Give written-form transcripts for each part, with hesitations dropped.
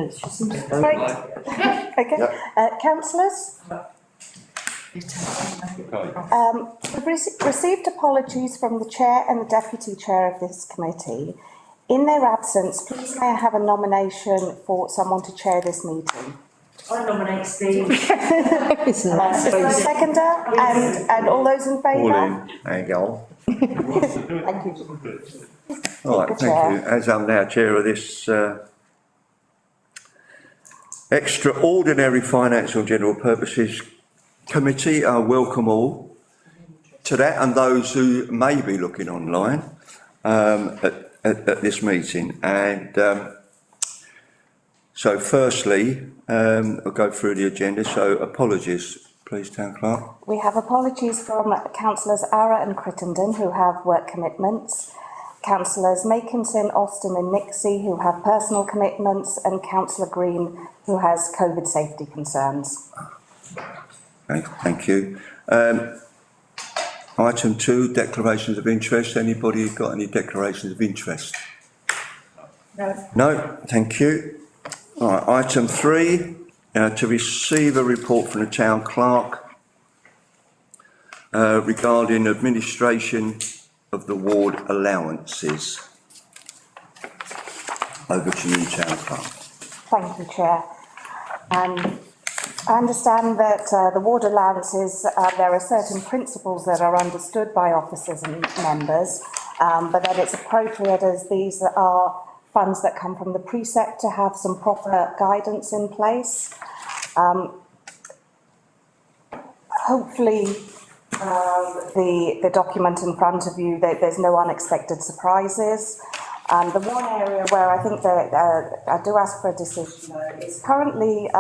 Sorry. Okay. Councillors? We've received apologies from the Chair and the Deputy Chair of this committee. In their absence, please may I have a nomination for someone to chair this meeting? I nominate Steve. Seconder, and all those in favour? Thank you. Thank you. All right, thank you. As I'm now chair of this extraordinary financial general purposes committee, I welcome all to that and those who may be looking online at this meeting. And so firstly, I'll go through the agenda. So apologies, please, Town Clerk. We have apologies from councillors Ara and Crittenden, who have work commitments, councillors Makinson, Austin and Nixie, who have personal commitments, and councillor Green, who has COVID safety concerns. Okay, thank you. Item 2, declarations of interest. Anybody got any declarations of interest? No. No, thank you. All right, item 3, to receive a report from the Town Clerk regarding administration of the ward allowances. Over to you, Town Clerk. Thank you, Chair. I understand that the ward allowances, there are certain principles that are understood by officers and members, but that it's appropriate, as these are funds that come from the precept, to have some proper guidance in place. Hopefully, the document in front of you, there's no unexpected surprises. The one area where I think that I do ask for a decision is currently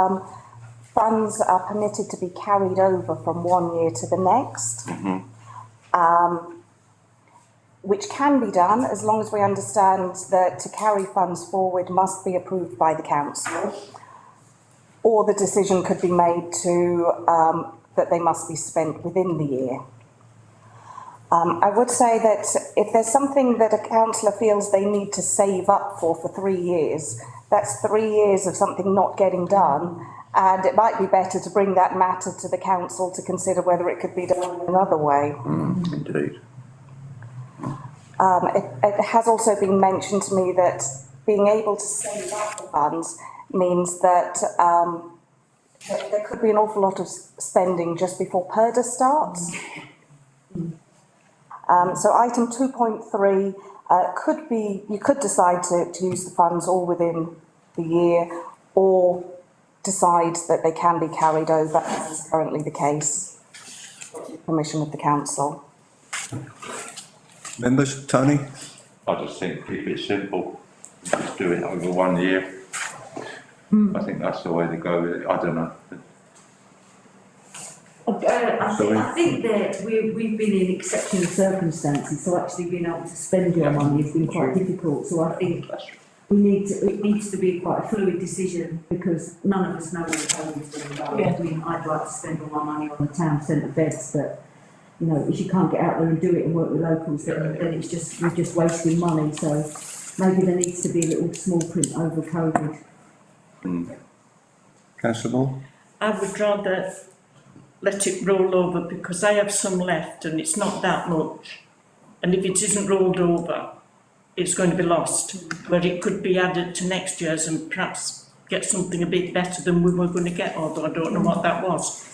funds are permitted to be carried over from one year to the next, which can be done as long as we understand that to carry funds forward must be approved by the council, or the decision could be made to that they must be spent within the year. I would say that if there's something that a councillor feels they need to save up for 3 years, that's 3 years of something not getting done, and it might be better to bring that matter to the council to consider whether it could be done another way. Indeed. It has also been mentioned to me that being able to save up the funds means that there could be an awful lot of spending just before PERDA starts. So item 2.3 could be, you could decide to use the funds all within the year, or decide that they can be carried over, as is currently the case, with permission of the council. Members, Tony? I just think keep it simple, just do it over 1 year. I think that's the way to go with it. I don't know. I think that we've been in exceptional circumstances, so actually being able to spend your money has been quite difficult. So I think it needs to be quite a fluid decision, because none of us know what the COVID's all about. I mean, I'd like to spend all my money on the town centre beds, but you know, if you can't get out there and do it and work with locals, then it's just, you're just wasting money. So maybe there needs to be a little small print over COVID. Councillor Moore? I would rather let it roll over, because I have some left and it's not that much. And if it isn't rolled over, it's going to be lost. Where it could be added to next year's and perhaps get something a bit better than we were going to get, although I don't know what that was.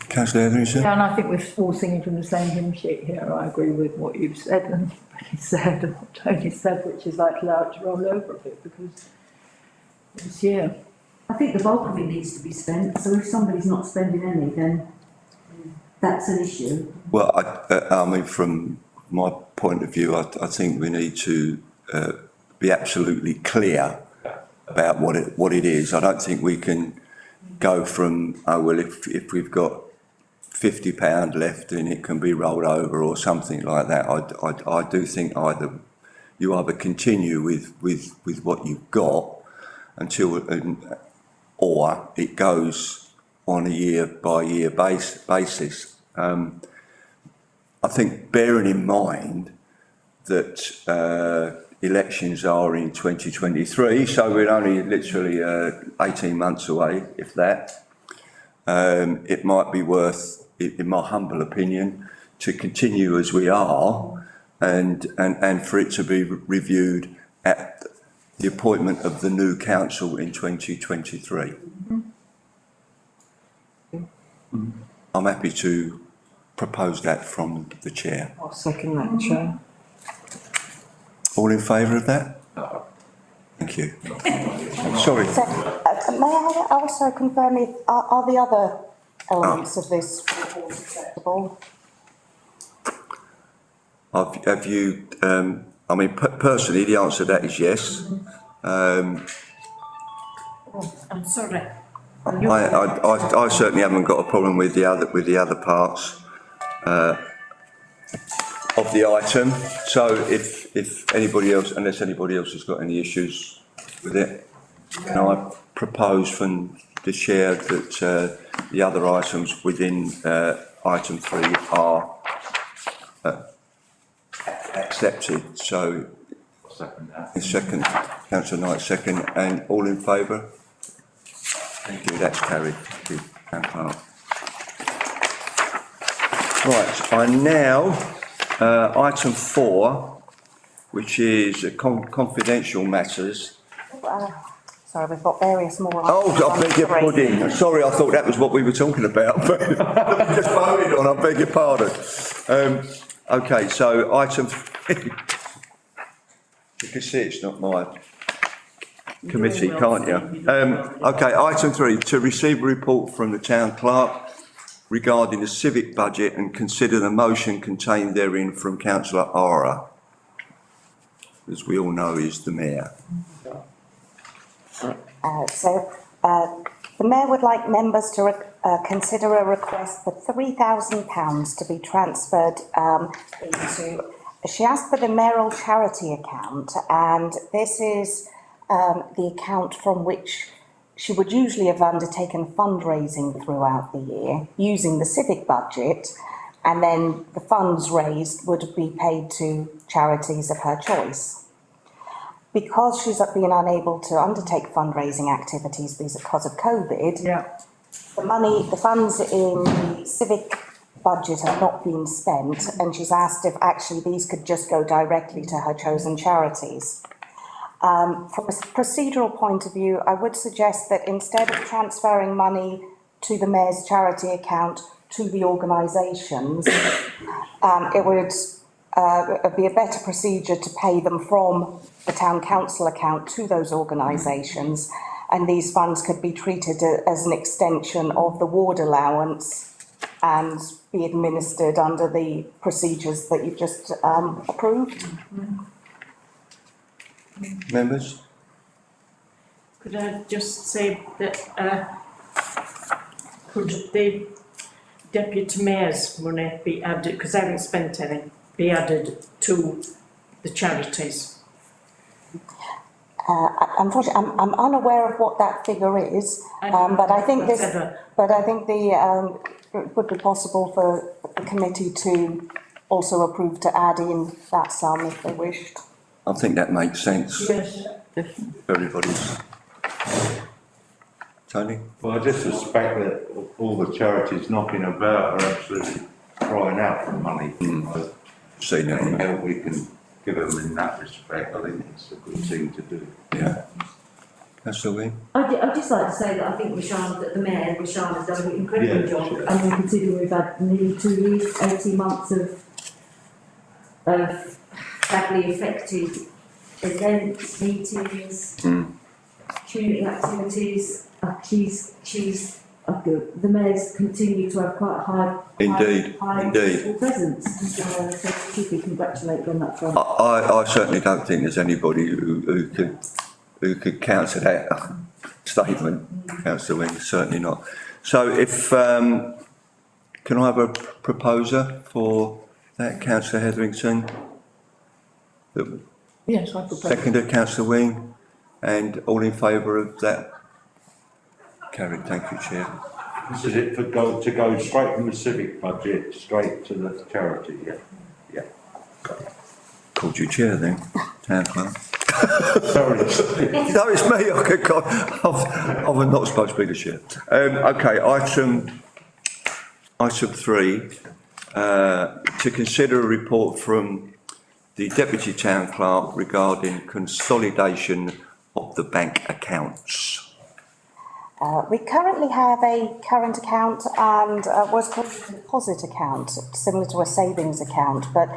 Councillor Etherington? Yeah, and I think we're all singing from the same hymn sheet here. I agree with what you've said and what he said and what Tony said, which is like allow it to roll over a bit, because this year. I think the bulk of it needs to be spent, so if somebody's not spending any, then that's an issue. Well, I mean, from my point of view, I think we need to be absolutely clear about what it is. I don't think we can go from, oh well, if we've got £50 left and it can be rolled over or something like that. I do think you either continue with what you've got until, or it goes on a year by year basis. I think bearing in mind that elections are in 2023, so we're only literally 18 months away, if that. It might be worth, in my humble opinion, to continue as we are and for it to be reviewed at the appointment of the new council in 2023. I'm happy to propose that from the chair. I'll second that, Chair. All in favour of that? Thank you. Sorry. So, may I also confirm if, are the other elements of this report acceptable? Have you, I mean, personally, the answer to that is yes. I'm sorry. I certainly haven't got a problem with the other parts of the item. So if anybody else, unless anybody else has got any issues with it, can I propose from the chair that the other items within item 3 are accepted. So Second that. second, councillor Knight second, and all in favour? Thank you, that's carried. Thank you, Councillor Hart. Right, I now, item 4, which is confidential matters. Sorry, we've got various more. Oh, I beg your pudding. Sorry, I thought that was what we were talking about, but I just voted on, I beg your pardon. Okay, so item 3. You can see it's not my committee, can't you? Okay, item 3, to receive a report from the town clerk regarding the civic budget and consider the motion contained therein from councillor Ara, as we all know is the mayor. The mayor would like members to consider a request for £3,000 to be transferred into. She asked for the mayoral charity account, and this is the account from which she would usually have undertaken fundraising throughout the year using the civic budget, and then the funds raised would be paid to charities of her choice. Because she's been unable to undertake fundraising activities because of COVID, the funds in the civic budget have not been spent, and she's asked if actually these could just go directly to her chosen charities. From a procedural point of view, I would suggest that instead of transferring money to the mayor's charity account to the organisations, it would be a better procedure to pay them from the town council account to those organisations, and these funds could be treated as an extension of the ward allowance and be administered under the procedures that you've just approved. Members? Could I just say that, could the deputy mayor's money be added, because I haven't spent any, be added to the charities? Unfortunately, I'm unaware of what that figure is, but I think it would be possible for the committee to also approve to add in that sum if they wished. I think that makes sense. Yes, definitely. For everybody's. Tony? Well, I just suspect that all the charities knocking about are absolutely crying out for money. Seen it. Any help we can give them in that respect, I think it's a good thing to do. Yeah. That's the way. I'd just like to say that I think that the mayor, Rashan, has done an incredible Yeah, job, sure. and considering we've had nearly 2 years, 18 months of badly affected events, meetings, community activities. The mayor's continued to have quite a high Indeed. presence. So should be congratulated on that front. I certainly don't think there's anybody who could counter that statement, Councillor Wing, certainly not. So if, can I have a proposer for that, Councillor Hetherington? Yes, I propose. Seconded, Councillor Wing, and all in favour of that? Carried, thank you, Chair. This is it to go straight from the civic budget straight to the charity, yeah? Called you Chair then. Town clerk. Sorry. No, it's me. I'm not supposed to be the chair. Okay, item 3, to consider a report from the Deputy Town Clerk regarding consolidation of the bank accounts. We currently have a current account and what's called a deposit account, similar to a savings account, but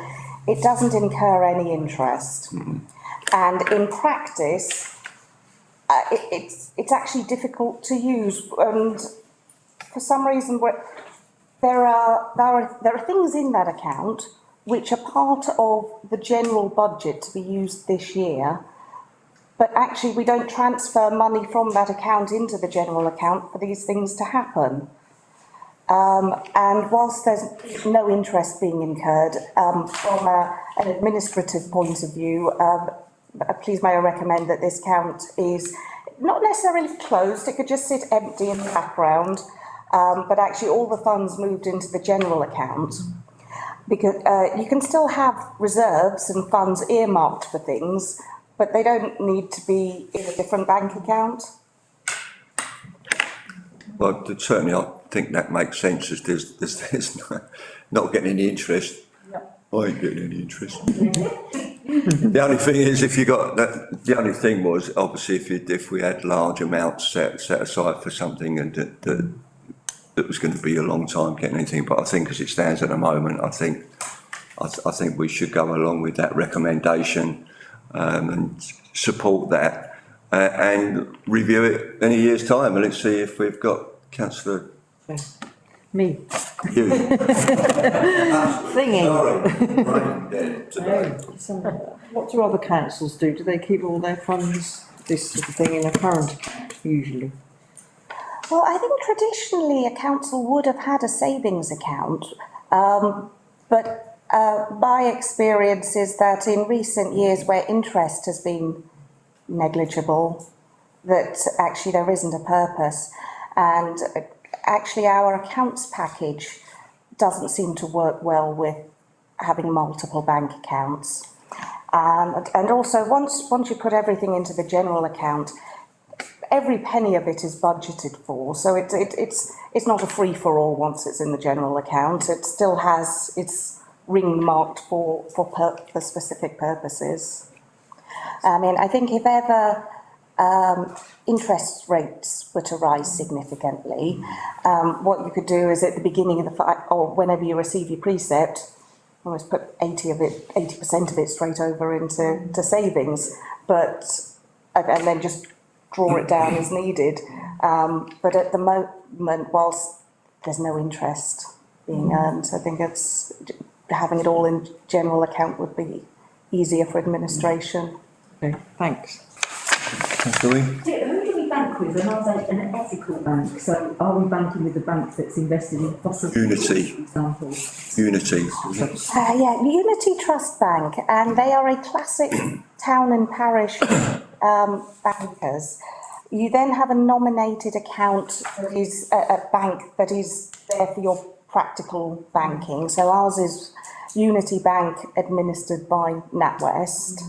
it doesn't incur any interest. And in practice, it's actually difficult to use. And for some reason, there are things in that account which are part of the general budget to be used this year, but actually we don't transfer money from that account into the general account for these things to happen. And whilst there's no interest being incurred, from an administrative point of view, please may I recommend that this account is not necessarily closed, it could just sit empty in the background, but actually all the funds moved into the general account. Because you can still have reserves and funds earmarked for things, but they don't need to be in a different bank account. Well, certainly I think that makes sense, as there's not getting any interest. I ain't getting any interest. The only thing is, if you got that, the only thing was, obviously, if we had large amounts set aside for something and that was going to be a long time getting anything, but I think as it stands at the moment, I think we should go along with that recommendation and support that and review it in a year's time, and let's see if we've got Councillor. Me. You. Singing. Today. What do other councils do? Do they keep all their funds, this sort of thing, in a current account, usually? Well, I think traditionally a council would have had a savings account, but my experience is that in recent years where interest has been negligible, that actually there isn't a purpose. And actually our accounts package doesn't seem to work well with having multiple bank accounts. And also once you put everything into the general account, every penny of it is budgeted for, so it's not a free-for-all once it's in the general account. It still has its ring marked for specific purposes. I mean, I think if ever interest rates were to rise significantly, what you could do is at the beginning of or whenever you receive your precept, almost put 80% of it straight over into savings, and then just draw it down as needed. But at the moment, whilst there's no interest being earned, I think it's having it all in general account would be easier for administration. Okay, thanks. Who do we bank with, and are they an ethical bank? So are we banking with a bank that's invested in fossil fuels, Unity. for example? Unity. Yeah, Unity Trust Bank, and they are a classic town and parish bankers. You then have a nominated account that is a bank that is there for your practical banking. So ours is Unity Bank, administered by NatWest.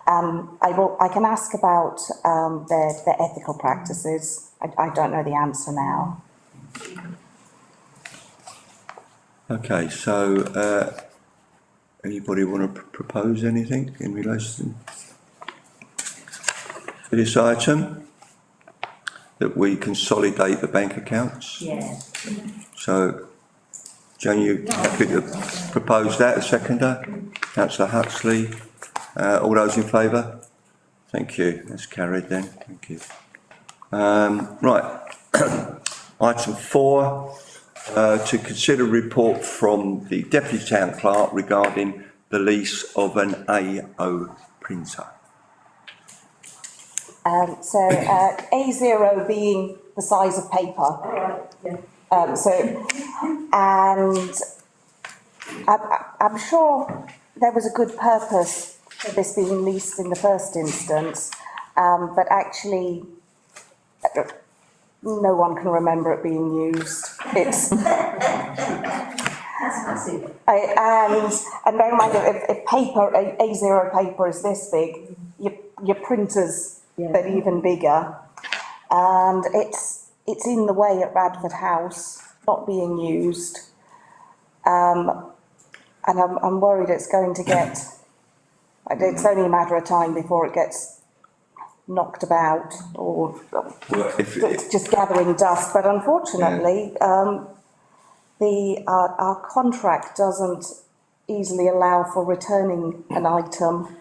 I can ask about their ethical practices. I don't know the answer now. Okay, so anybody want to propose anything in relation to this item? That we consolidate the bank accounts? Yeah. So, Joan, you happy to propose that, a seconder? Councillor Huxley, all those in favour? Thank you, that's carried then, thank you. Right, item 4, to consider report from the Deputy Town Clerk regarding the lease of an AO printer. A0 being the size of paper. And I'm sure there was a good purpose for this being leased in the first instance, but actually no one can remember it being used. massive. And bear in mind, if paper, A0 paper is this big, your printers Yeah. then even bigger. And it's in the way at Radford House, not being used. And I'm worried it's going to get, it's only a matter of time before it gets knocked about or Well, it's just gathering dust. But unfortunately, our contract doesn't easily allow for returning an item.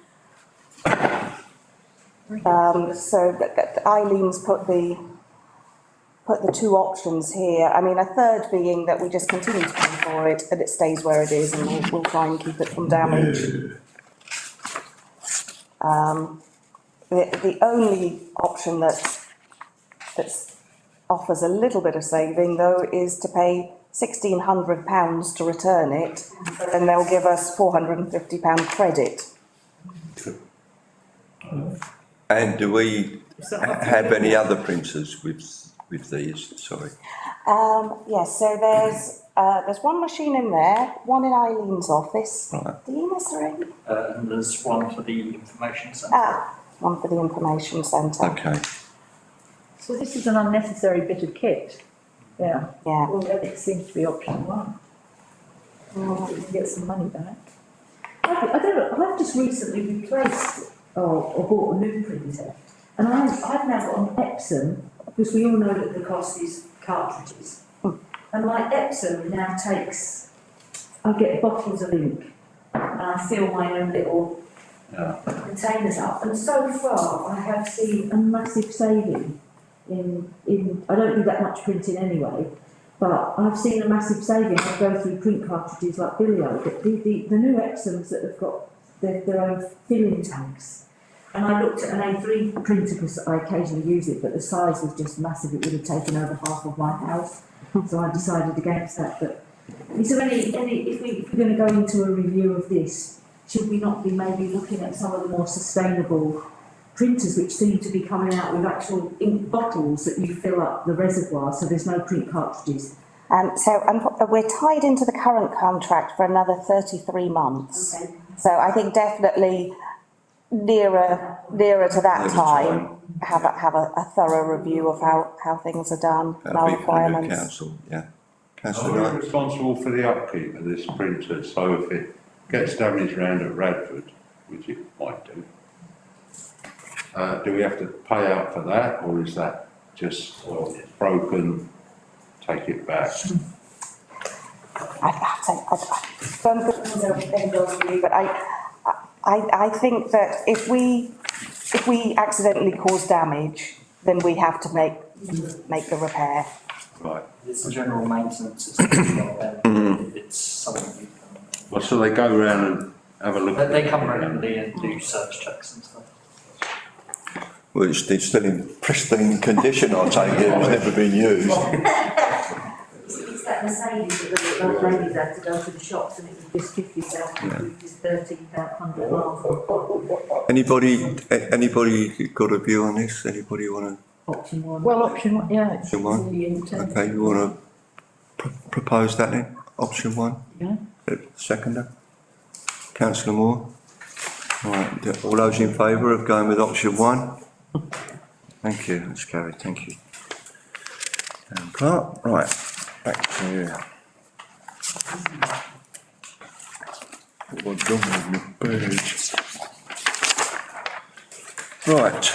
So Eileen's put the two options here. I mean, a third being that we just continue to pay for it and it stays where it is, and we'll try and keep it from damage. The only option that offers a little bit of saving, though, is to pay £1,600 to return it, and they'll give us £450 credit. And do we have any other printers with these? Sorry. Yes, so there's one machine in there, one in Eileen's office. Right. Dean, is there any? And there's one for the information centre. One for the information centre. Okay. So this is an unnecessary bit of kit. Yeah. Yeah. Well, then it seems to be option one. You can get some money back. I don't know, I've just recently replaced or bought a new printer, and I've now got an Epsom, because we all know that the cost is cartridges. And my Epsom now takes, I get bottles of ink, and I fill my own little containers up, and so far I have seen a massive saving in I don't do that much printing anyway, but I've seen a massive saving. I go through print cartridges like Billio, but the new Epsoms that have got their own filling tanks. And I looked at an A3 printer because I occasionally use it, but the size was just massive. It would have taken over half of my house, so I decided against that. But is there any if we're going to go into a review of this, should we not be maybe looking at some of the more sustainable printers which seem to be coming out with actual ink bottles that you fill up the reservoir, so there's no print cartridges? So we're tied into the current contract for another 33 months. Okay. So I think definitely nearer to that time, have a thorough review of how things are done, and our That'll be for the new requirements. council, yeah. Are Councillor we Knight? responsible for the upkeep of this printer, so if it gets damaged round at Radford, which it might do we have to pay out for that, or is that just, well, it's broken, take it back? I don't think anything else for you, but I think that if we accidentally cause damage, then we have to make the repair. Right. It's a general maintenance, it's not it's something you can. Well, so they go round and have a look at They it? come regularly and do service checks and stuff. Well, it's still in pristine condition, I take it. It's never been used. It's that Mercedes that the old ladies had to go to the shops, and it was just 50,000, which is 13,100 miles. Anybody got a view on this? Anybody want Option one. Well, option one, yeah, it's Option one? really to, intense. okay, you want to propose that then? Option one? Yeah. Seconder? Councillor Moore? Right, all those in favour of going with option one? Thank you, that's carried, thank you. Clark, right, back to you. What done with my birds? Right,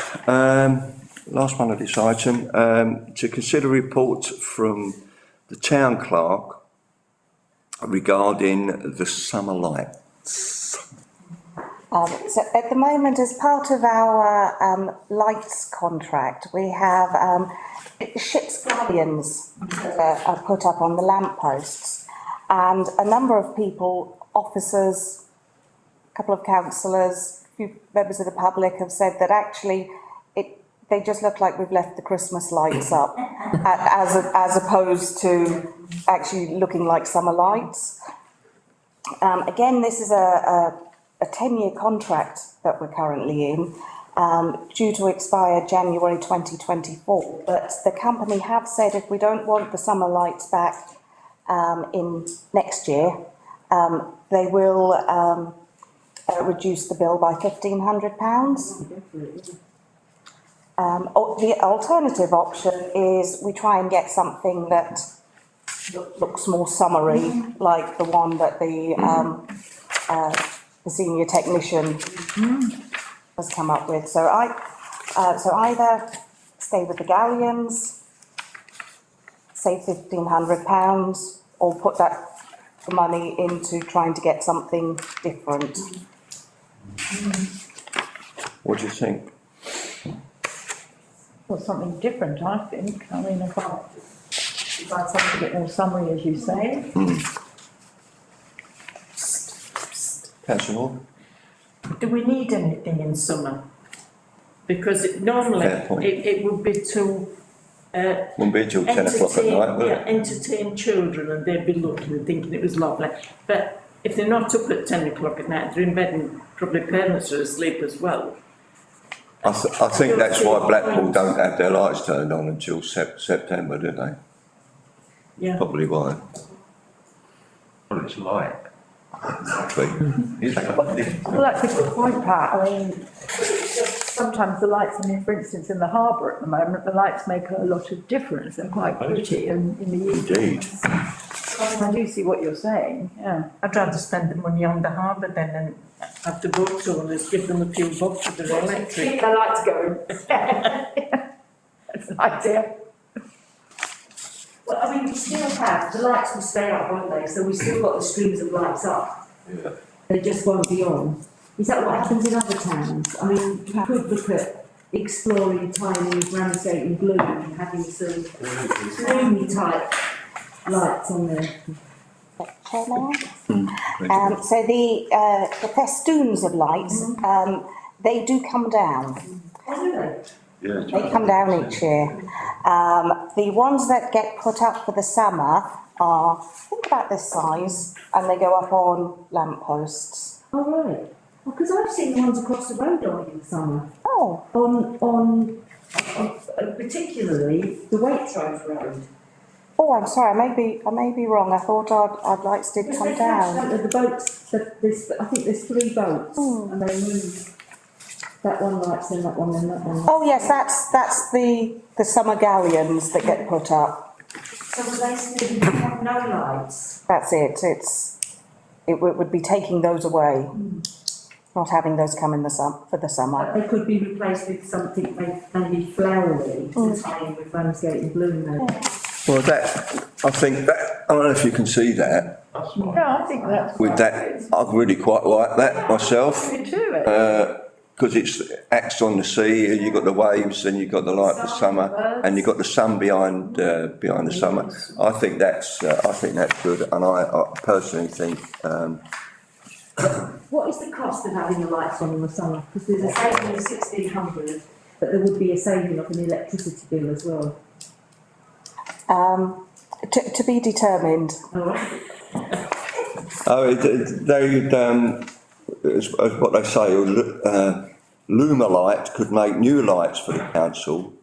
last one of this item, to consider report from the town clerk regarding the summer lights. So at the moment, as part of our lights contract, we have ship's guardians that are put up on the lampposts, and a number of people, officers, a couple of councillors, a few members of the public have said that actually they just look like we've left the Christmas lights up, as opposed to actually looking like summer lights. Again, this is a 10-year contract that we're currently in, due to expire January 2024. But the company have said if we don't want the summer lights back in next year, They will, reduce the bill by £1,500. Or the alternative option is we try and get something that looks more summery, like the one that the senior technician has come up with. So so either stay with the galleons, save £1,500, or put that money into trying to get something different. What do you think? Well, something different, I think. I mean, if I something a bit more summary, as you say. Councillor Moore? Do we need anything in summer? Because normally Fair point. it would be to Wouldn't be till 10 o'clock at night, will it? entertain children, and they'd be looking and thinking it was lovely. But if they're not up at 10 o'clock at night, they're in bed and probably parents are asleep as well. I think that's why Blackpool don't have their lights turned on until September, do they? Yeah. Probably why. Well, it's light. Exactly. Well, that's a good point, Pat. I mean, sometimes the lights, I mean, for instance, in the harbour at the moment, the lights make a lot of difference. They're quite pretty in the evening. Indeed. I do see what you're saying, yeah. I'd rather spend the money on the harbour then and have the boat owners give them a few bucks for their electric. Keep the lights going. That's an idea. Well, I mean, we still have, the lights will stay up, won't they? So we've still got the streams of lights up. Yeah. They just won't be on. Is that what happens in other towns? I mean, we could look at exploring tiny Ramsgate and Blue and having some gloomy type lights on there. Chairman? So the festoons of lights, they do come down. Oh, do they? Yeah. They come down each year. The ones that get put up for the summer are, I think, about this size, and they go up on lampposts. Oh, right. Because I've seen the ones across the road on in the summer. Oh, On particularly the Waitrose Road. oh, I'm sorry, I may be wrong. I thought our lights did Because come they flash, down. don't they? The boats, I think there's 3 boats, and they move. That one lights, then that one, then that one. Oh, yes, that's the summer galleons that get put up. So they still have no lights? That's it. It would be taking those away, not having those come in for the summer. But they could be replaced with something maybe flowery to tie in with Ramsgate and Bloom there. Well, I think that, I don't know if you can see that. That's fine. Yeah, I think that's. With that, I really quite like that myself. Me too, Because it acts on the sea, and you've got the waves, and you've got the light for summer, and you've got the sun behind the summer. I think that's good, and I personally think. What is the cost of having the lights on in the summer? Because there's a saving of 1,600, but there would be a saving of an electricity bill as well. To be determined. All right. As what they say, Lumalight could make new lights for the council,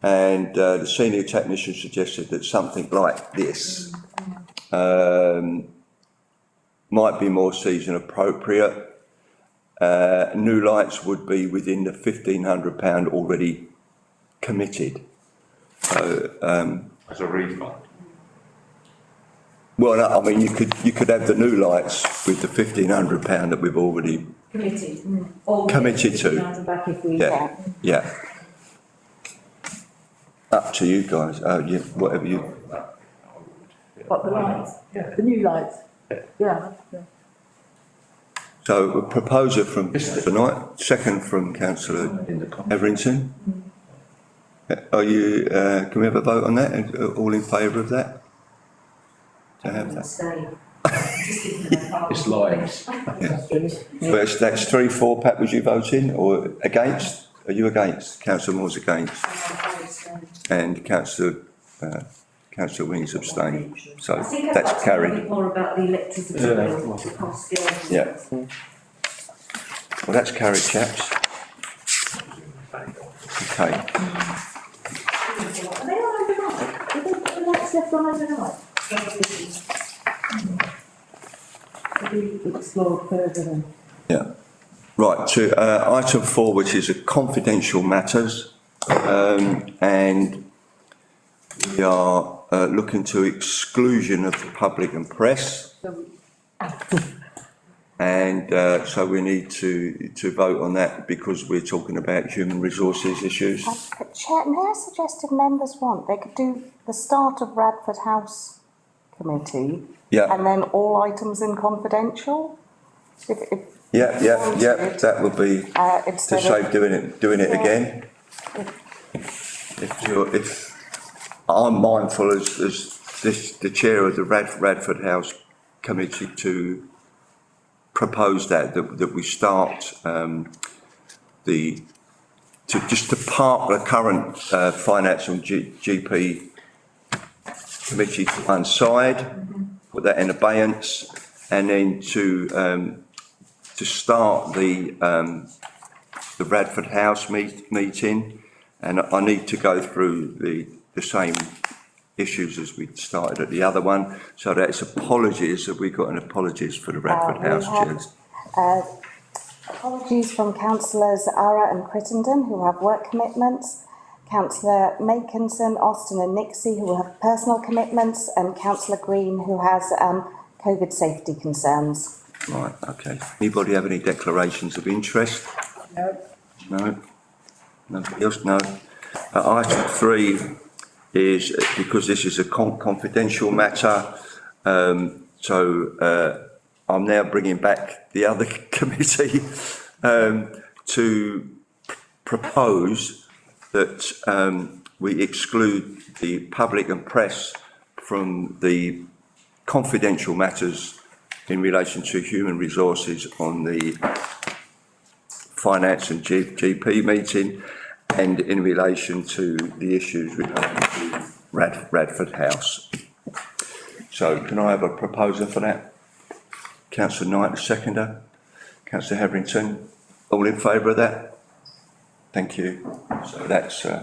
and the senior technician suggested that something like this might be more season appropriate. New lights would be within the £1,500 already committed. So, As a refund. well, no, I mean, you could have the new lights with the £1,500 that we've already, Committed. Or Committed to. Back if we. yeah. Up to you guys, whatever you, What, the lights? The new lights? Yeah. so a proposer from tonight, second from councillor Everington. Are you, can we have a vote on that, all in favour of that? To have that? Stay. It's lights. But that's 3-4, Pat, was you voting, or against? Are you against? Councillor Moore's against, and councillor Wings abstained, so I think I'd that's like to know a bit carried. more about the electricity bill, the cost, Yeah. Well, that's carried, chaps. Okay, Are they on overnight? Did they put the lights left on overnight? to be explored further then. Yeah. Right, to item 4, which is a confidential matters, and we are looking to exclusion of the public and press. And so we need to vote on that because we're talking about human resources issues. Chair, may I suggest if members want, they could do the start of Radford House Committee Yeah, and then all items in confidential? If yeah, that would be to instead save of, doing it Yeah. again. If I'm mindful as the chair of the Radford House Committee to propose that we start to park the current finance and GP committee to one side, put that in abeyance, and then to start the Radford House meeting, and I need to go through the same issues as we started at the other one, so that's apologies. Have we got an apologies for the Radford we House have, chairs? apologies from councillors Ara and Crittenden who have work commitments, councillor Makinson, Austin and Nixie who have personal commitments, and councillor Green who has COVID safety concerns. Right, okay. Anybody have any declarations of interest? No. No? Nobody else? No. Item 3 is, because this is a confidential matter, so I'm now bringing back the other committee to propose that we exclude the public and press from the confidential matters in relation to human resources on the finance and GP meeting, and in relation to the issues relating to Radford House. So can I have a proposer for that? Councillor Knight, a seconder. Councillor Hetherington, all in favour of that? Thank you. So that's